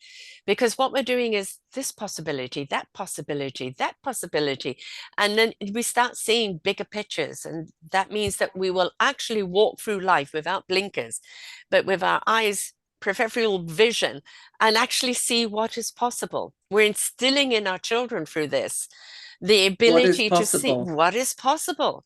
Because what we're doing is this possibility, that possibility, that possibility. And then we start seeing bigger pictures. And that means that we will actually walk through life without blinkers, but with our eyes, peripheral vision, and actually see what is possible. We're instilling in our children through this the What is ability to see possible? what is possible.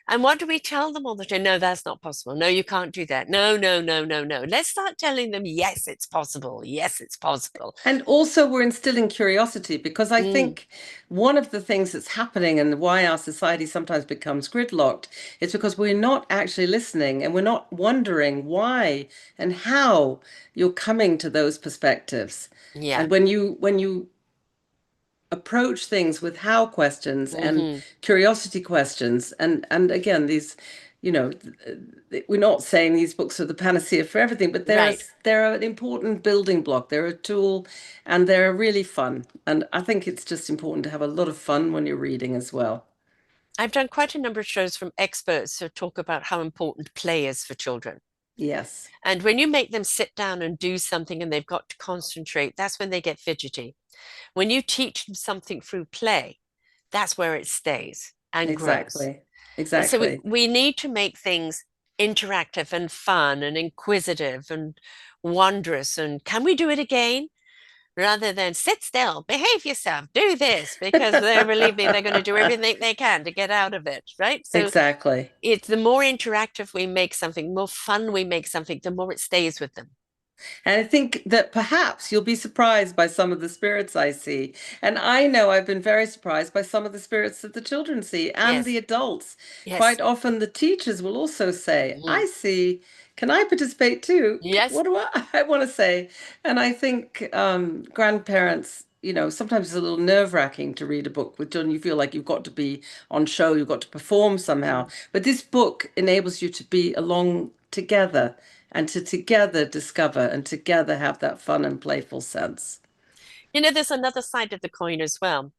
And what do we tell them all the time? No, that's not possible. No, you can't do that. No, no, no, no, no. Let's start telling them, yes, it's possible. Yes, it's possible. And also, we're instilling curiosity because I Mm, think one of the things that's happening and why our society sometimes becomes gridlocked is because we're not actually listening and we're not wondering why and how you're coming to those perspectives. yeah. And when you approach things with how questions and Hmm. curiosity questions, and again, these, you know, we're not saying these books are the panacea for everything, but Right. they're an important building block. They're a tool, and they're really fun. And I think it's just important to have a lot of fun when you're reading as well. I've done quite a number of shows from experts who talk about how important play is for children. Yes, And when you make them sit down and do something and they've got to concentrate, that's when they get fidgety. When you teach them something through play, that's where it stays and grows. exactly, And so we, exactly. we need to make things interactive and fun and inquisitive and wondrous. And can we do it again? Rather than sit still, behave yourself, do this, because they believe me, they're going to do everything they can to get out of it, right? So Exactly. it's the more interactive we make something, the more fun we make something, the more it stays with them. And I think that perhaps you'll be surprised by some of the spirits I see. And I know I've been very surprised by some of the spirits that the children see and Yes, the adults. yes, Quite often the teachers will also say, mhm, I see, can I participate too? yes. What do I want to say? And I think grandparents, sometimes it's a little nerve-wracking to read a book with children. You feel like you've got to be on show, you've got to perform somehow. Mm. But this book enables you to be along together and to together discover and together have that fun and playful sense. There's another side of the coin as well.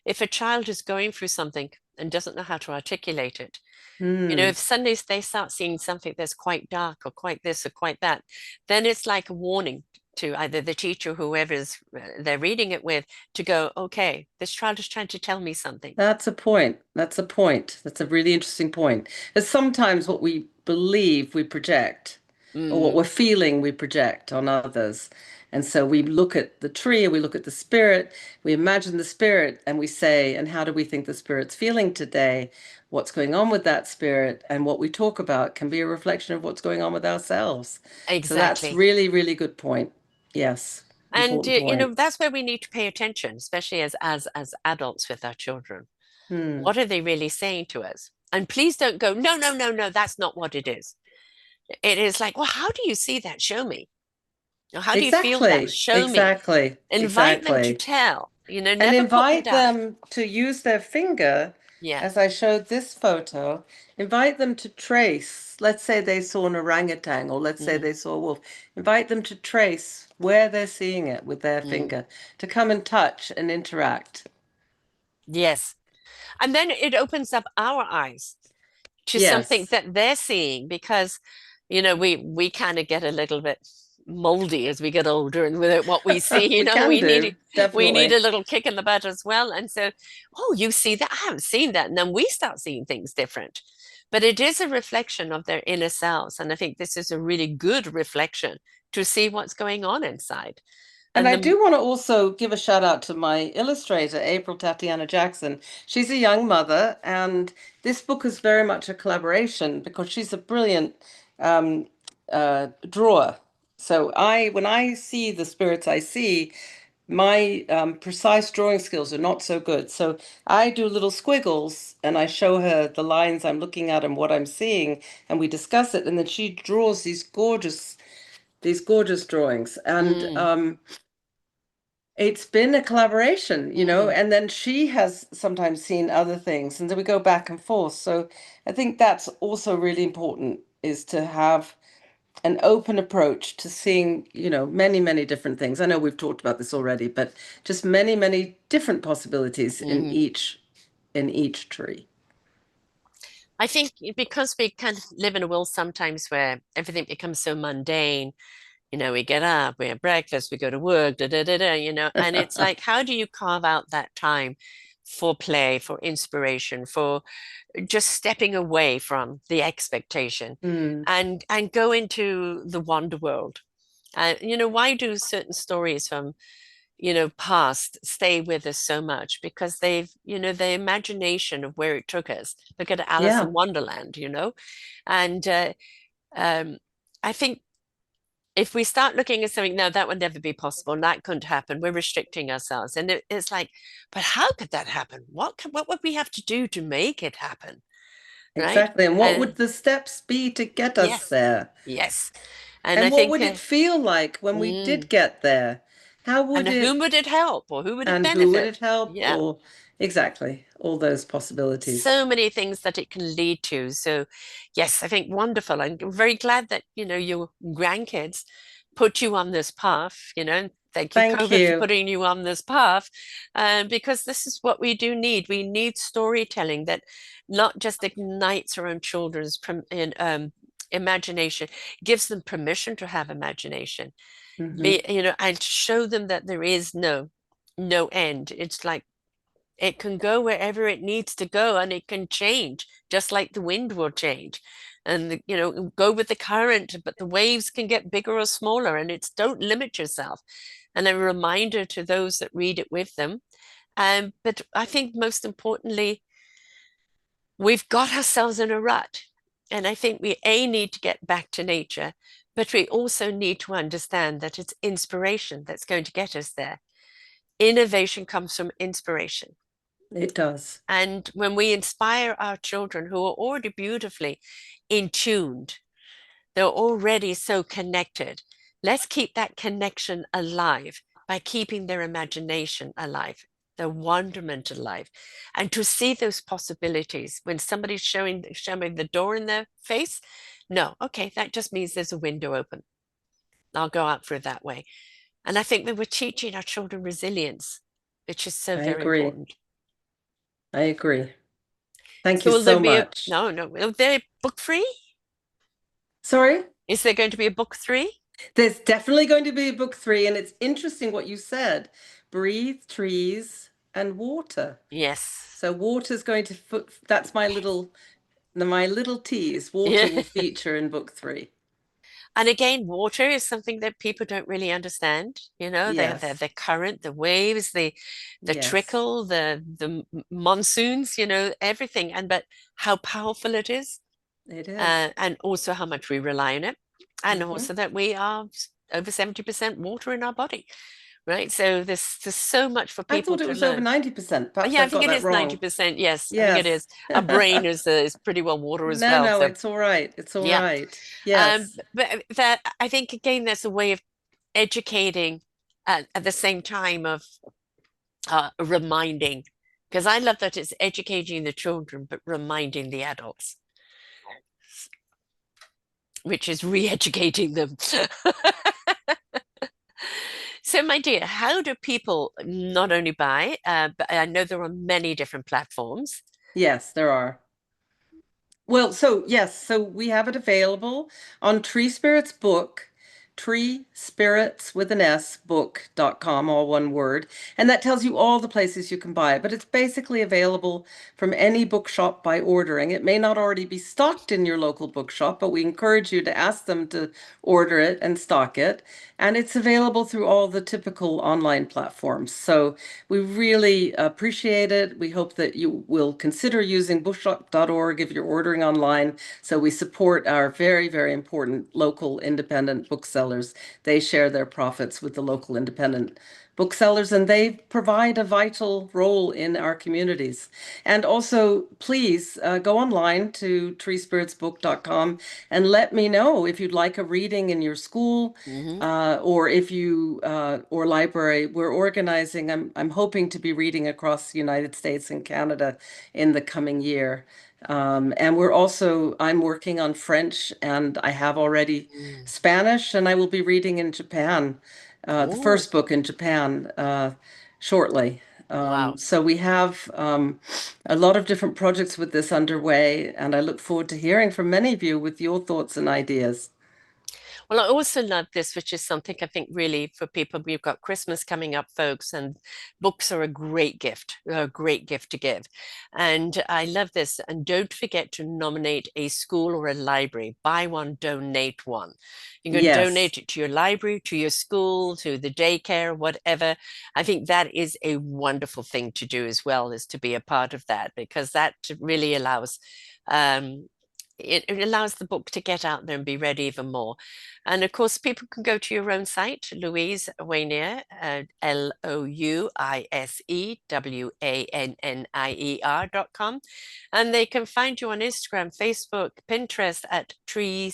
If a child is going through something and doesn't know how to articulate it, Hmm. if suddenly they start seeing something that's quite dark or quite this or quite that, then it's like a warning to either the teacher, whoever's they're reading it with, to go, okay, this child is trying to tell me something. That's a point. That's a point. That's a really interesting point. Because sometimes what we believe we project, or what Mm, we're feeling we project on others. And so we look at the tree, we look at the spirit, we imagine the spirit, and we say, and how do we think the spirit's feeling today? What's going on with that spirit? And what we talk about can be a reflection of what's going on with ourselves. So that's exactly. really, really good point. Yes, And important point. that's where we need to pay attention, especially as adults with our children. Hmm. What are they really saying to us? And please don't go, no, no, no, no, that's not what it is. It is like, well, how do you see that? Show me. Or how do you feel that? Exactly, Show me. exactly, Invite them to exactly. tell, And never put them invite down. them to use their finger, Yeah. as I showed this photo. Invite them to trace. Let's say they saw an orangutan, or let's say Mm, they saw a wolf. Invite them to trace where they're seeing it with their mm. finger, to come and touch and interact. Yes. And then it opens up our eyes to something Yes, that they're seeing because, we kind of get a little bit moldy as we get older and with what we see, we can do, we need a definitely. little kick in the butt as well. And so, oh, you see that? I haven't seen that. And then we start seeing things different. But it is a reflection of their inner selves. And I think this is a really good reflection to see what's going on inside. And And I the do want to also give a shout out to my illustrator, April Tatiana Jackson. She's a young mother, and this book is very much a collaboration because she's a brilliant um, drawer. So when I see the spirits I see, my precise drawing skills are not so good. So I do little squiggles and I show her the lines I'm looking at and what I'm seeing, and we discuss it. And then she draws these gorgeous drawings. And mm, it's been a collaboration, mm, and then she has sometimes seen other things, and then we go back and forth. So I think that's also really important is to have an open approach to seeing, many, many different things. I know we've talked about this already, but just many, many different possibilities mhm. in each tree. I think because we kind of live in a world sometimes where everything becomes so mundane, we get up, we have breakfast, we go to work, da da da da, and it's like, how do you carve out that time for play, for inspiration, for just stepping away from the expectation Mm, and go into the wonder world? Why do certain stories from, past stay with us so much? Because the imagination of where it took us. Look at Alice in yeah, Wonderland, and um, I think if we start looking at something, no, that would never be possible, and that couldn't happen, we're restricting ourselves. And it's like, but how could that happen? What would we have to do to make it happen? Right? exactly. And what And would the steps be to get us yes, there? yes. And I And what think, would it feel like when we did mm, get there? How and would whom it would it help or who would it And who would benefit? it help? Yeah. Or exactly all those possibilities. So many things that it can lead to. So, yes, I think wonderful. I'm very glad that, your grandkids put you on this path, Thank you, Thank COVID, for you. putting you on this path, because this is what we do need. We need storytelling that not just ignites our own children's imagination, gives them permission to have imagination, Hmm. and show them that there is no end. It's like it can go wherever it needs to go and it can change, just like the wind will change. And, go with the current, but the waves can get bigger or smaller, and it's don't limit yourself. And a reminder to those that read it with them. But I think most importantly, we've got ourselves in a rut. And I think we need to get back to nature, but we also need to understand that it's inspiration that's going to get us there. Innovation comes from inspiration. It does. And when we inspire our children who are already beautifully in tuned, they're already so connected. Let's keep that connection alive by keeping their imagination alive, their wonderment alive, and to see those possibilities when somebody's showing the door in their face. No, okay, that just means there's a window open. I'll go out through that way. And I think that we're teaching our children resilience, which is so I very agree. important. I agree. Thank So you will there so be a much. no, no, will there book three? Sorry? Is there going to be a book three? There's definitely going to be a book three, and it's interesting what you said. Breathe, trees, and water. Yes. So water's going to that's my little tease. Water Yeah. will feature in book three. And again, water is something that people don't really understand. They have Yes. the current, the waves, the Yes, trickle, the monsoons, everything. But how powerful it is, it is. and also how much we rely on it, and Hmm. also that we are over 70% water in our body, right? So there's so much for I people thought it to was over learn. 90%. Oh, Perhaps yeah, I I've think got it that is wrong. 90%. Yes, I think it Yes. is. Our brain is pretty well water as No, well. no, So it's all right. It's all yeah. right. Yes. But that I think again that's a way of educating at the same time of reminding, because I love that it's educating the children but reminding the adults, which is re-educating them. So, my dear, how do people not only buy, but I know there are many different platforms. Yes, there are. Well, so yes, so we have it available on Tree Spirits Book. tree spirits with an S book.com, all one word. And that tells you all the places you can buy it. But it's basically available from any bookshop by ordering. It may not already be stocked in your local bookshop, but we encourage you to ask them to order it and stock it. And it's available through all the typical online platforms. So we really appreciate it. We hope that you will consider using bookshop.org if you're ordering online. So we support our very, very important local independent booksellers. They share their profits with the local independent booksellers, and they provide a vital role in our communities. And also, please go online to treespiritsbook.com and let me know if you'd like a reading in your school, Hmm. or if you or library. We're organizing. I'm hoping to be reading across the United States and Canada in the coming year. And I'm working on French, and I have already Mm. Spanish, and I will be reading in Japan, the Oh, first book in Japan, shortly. wow. So we have a lot of different projects with this underway, and I look forward to hearing from many of you with your thoughts and ideas. Well, I also love this, which is something I think really for people, we've got Christmas coming up, folks, and books are a great gift to give. And I love this. And don't forget to nominate a school or a library. Buy one, donate one. You can Yes. donate it to your library, to your school, to the daycare, whatever. I think that is a wonderful thing to do as well, is to be a part of that, because that really allows um, it allows the book to get out there and be read even more. And of course, people can go to your own site, Louise Wannier, LouiseWannier.com, and they can find you on Instagram, Facebook, Pinterest at Tree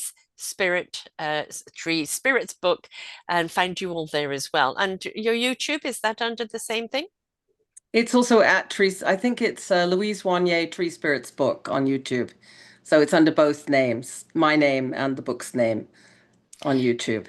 Spirits Book, and find you all there as well. And your YouTube, is that under the same thing? It's also at Trees. I think it's Louise Wannier Tree Spirits Book on YouTube. So it's under both names, my name and the book's name on YouTube.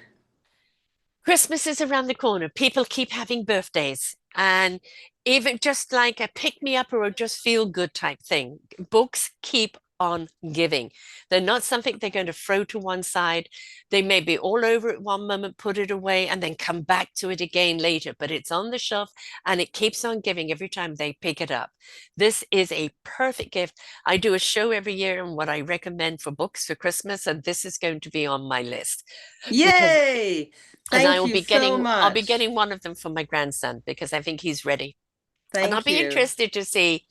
Christmas is around the corner. People keep having birthdays. And even just like a pick me up or a just feel good type thing, books keep on giving. They're not something they're going to throw to one side. They may be all over at one moment, put it away, and then come back to it again later. But it's on the shelf and it keeps on giving every time they pick it up. This is a perfect gift. I do a show every year on what I recommend for books for Christmas, and this is going to be on my list because Yay! and I Thank will you be so I'll be much. getting one of them for my grandson because I think he's ready. And I'll Thank be you. interested to see,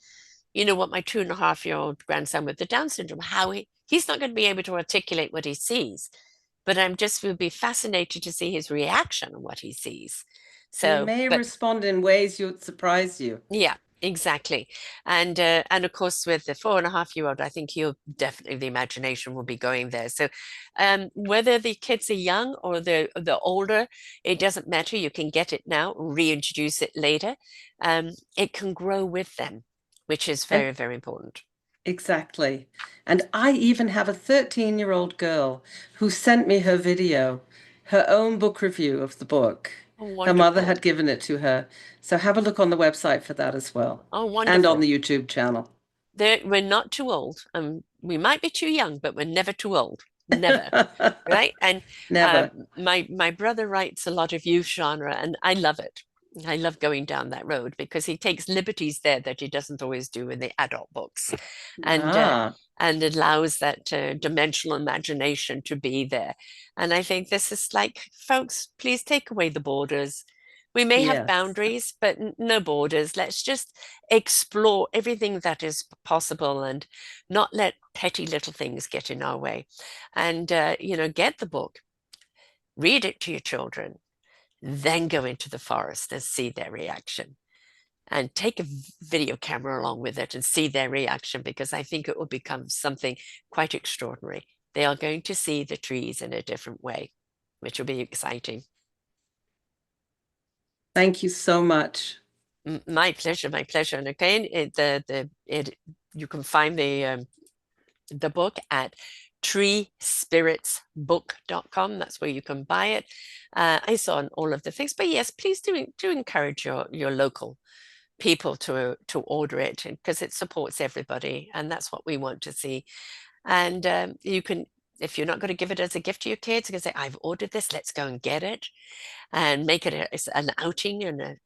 what my 2.5-year-old grandson with the Down syndrome, how he's not going to be able to articulate what he sees, but I'm just will be fascinated to see his reaction on what he sees. He So, may but respond in ways you'd surprise you. yeah, exactly. And of course with the 4.5-year-old, I think he'll definitely the imagination will be going there. So whether the kids are young or the older, it doesn't matter. You can get it now, reintroduce it later. It can grow with them, which is And very, very important. exactly. And I even have a 13-year-old girl who sent me her video, her own book review of the book. Oh, Her mother wonderful. had given it to her. So have a look on the website for that as well, Oh, and on wonderful. the YouTube channel. We're not too old. We might be too young, but we're never too old. Never. Right? And Never. my brother writes a lot of youth genre, and I love it. I love going down that road because he takes liberties there that he doesn't always do in the adult books, and uh, Ah, and allows that dimensional imagination to be there. And I think this is like, folks, please take away the borders. We may have yes. boundaries, but no borders. Let's just explore everything that is possible and not let petty little things get in our way. And get the book, read it to your children, then go into the forest and see their reaction. And take a video camera along with it and see their reaction because I think it will become something quite extraordinary. They are going to see the trees in a different way, which will be exciting. Thank you so much. My pleasure, my pleasure. And again, you can find the book at treespiritsbook.com. That's where you can buy it. I saw on all of the things, but yes, please do encourage your local people to order it because it supports everybody, and that's what we want to see. And you can If you're not going to give it as a gift to your kids, you're going to say, I've ordered this, let's go and get it, and make it an outing and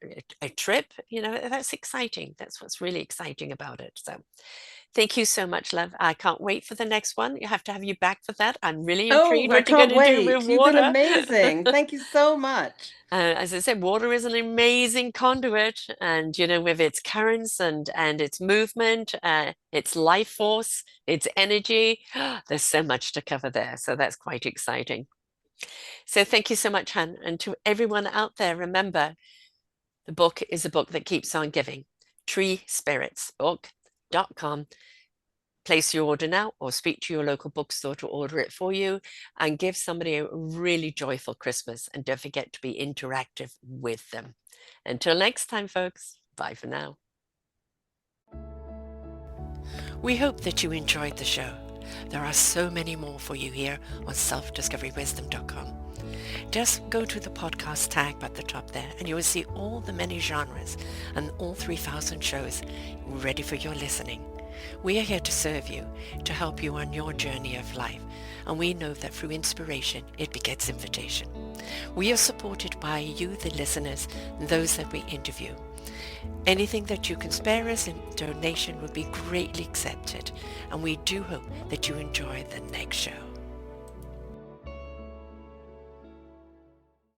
a trip. That's exciting. That's what's really exciting about it. So thank you so much, love. I can't wait for the next one. You have to have you back for that. I'm really Oh, intrigued I what you're going can't to do with wait. You've been water. amazing. Thank you so much. As I said, water is an amazing conduit, and with its currents and its movement, its life force, its energy, there's so much to cover there. So that's quite exciting. So thank you so much, Han. And to everyone out there, remember, the book is a book that keeps on giving. treespiritsbook.com. Place your order now or speak to your local bookstore to order it for you and give somebody a really joyful Christmas. And don't forget to be interactive with them. Until next time, folks, bye for now. We hope that you enjoyed the show. There are so many more for you here on selfdiscoverywisdom.com. Just go to the podcast tag at the top there and you will see all the many genres and all 3,000 shows ready for your listening. We are here to serve you, to help you on your journey of life, and we know that through inspiration, it begets invitation. We are supported by you, the listeners, and those that we interview. Anything that you can spare us in donation would be greatly accepted, and we do hope that you enjoy the next show.